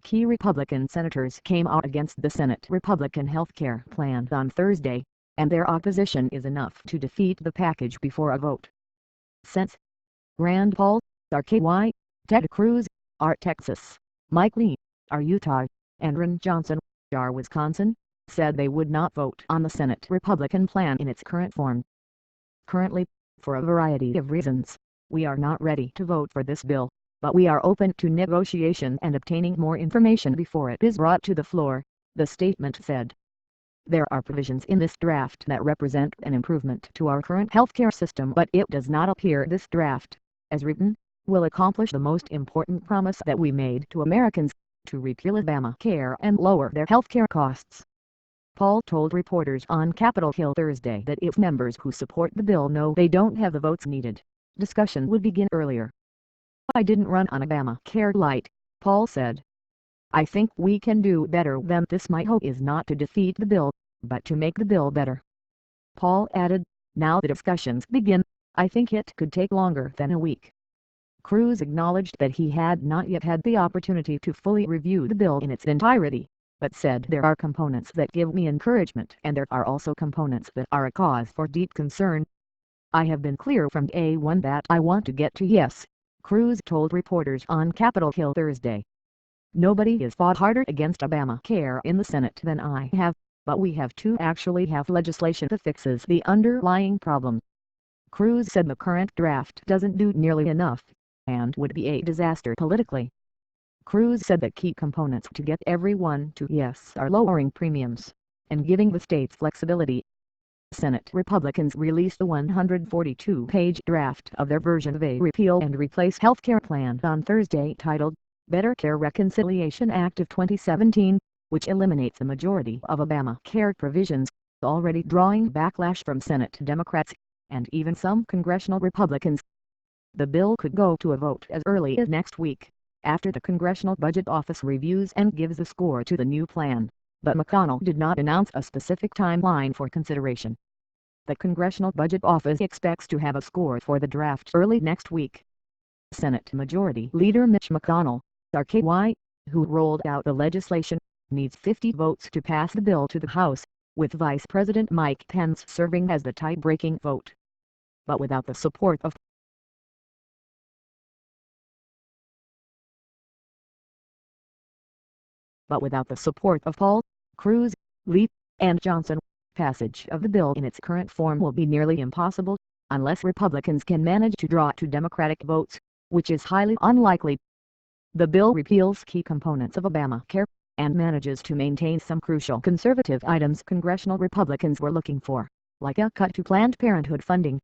Key Republican senators came out against the Senate Republican health care plan on Thursday, and their opposition is enough to defeat the package before a vote. Since Rand Paul, RKY, Ted Cruz, R. Texas, Mike Lee, R. Utah, and Ron Johnson, R. Wisconsin, said they would not vote on the Senate Republican plan in its current form. Currently, for a variety of reasons, we are not ready to vote for this bill, but we are open to negotiation and obtaining more information before it is brought to the floor, the statement said. There are provisions in this draft that represent an improvement to our current healthcare system, but it does not appear this draft, as written, will accomplish the most important promise that we made to Americans, to repeal Obamacare and lower their healthcare costs. Paul told reporters on Capitol Hill Thursday that if members who support the bill know they don't have the votes needed, discussion would begin earlier. "I didn't run on Obamacare light," Paul said. "I think we can do better than this. My hope is not to defeat the bill, but to make the bill better." Paul added, "Now the discussions begin, I think it could take longer than a week." Cruz acknowledged that he had not yet had the opportunity to fully review the bill in its entirety, but said there are components that give me encouragement and there are also components that are a cause for deep concern. "I have been clear from day one that I want to get to yes," Cruz told reporters on Capitol Hill Thursday. "Nobody has fought harder against Obamacare in the Senate than I have, but we have to actually have legislation that fixes the underlying problem." Cruz said the current draft doesn't do nearly enough, and would be a disaster politically. Cruz said that key components to get everyone to yes are lowering premiums and giving the states flexibility. Senate Republicans released a 142-page draft of their version of a repeal and replace healthcare plan on Thursday titled Better Care Reconciliation Act of 2017, which eliminates the majority of Obamacare provisions, already drawing backlash from Senate Democrats and even some congressional Republicans. The bill could go to a vote as early as next week, after the Congressional Budget Office reviews and gives the score to the new plan, but McConnell did not announce a specific timeline for consideration. The Congressional Budget Office expects to have a score for the draft early next week. Senate Majority Leader Mitch McConnell, RKY, who rolled out the legislation, needs 50 votes to pass the bill to the House, with Vice President Mike Pence serving as the tie-breaking vote. But without the support of Paul, Cruz, Lee, and Johnson, passage of the bill in its current form will be nearly impossible, unless Republicans can manage to draw two Democratic votes, which is highly unlikely. The bill repeals key components of Obamacare, and manages to maintain some crucial conservative items congressional Republicans were looking for, like a cut to Planned Parenthood funding,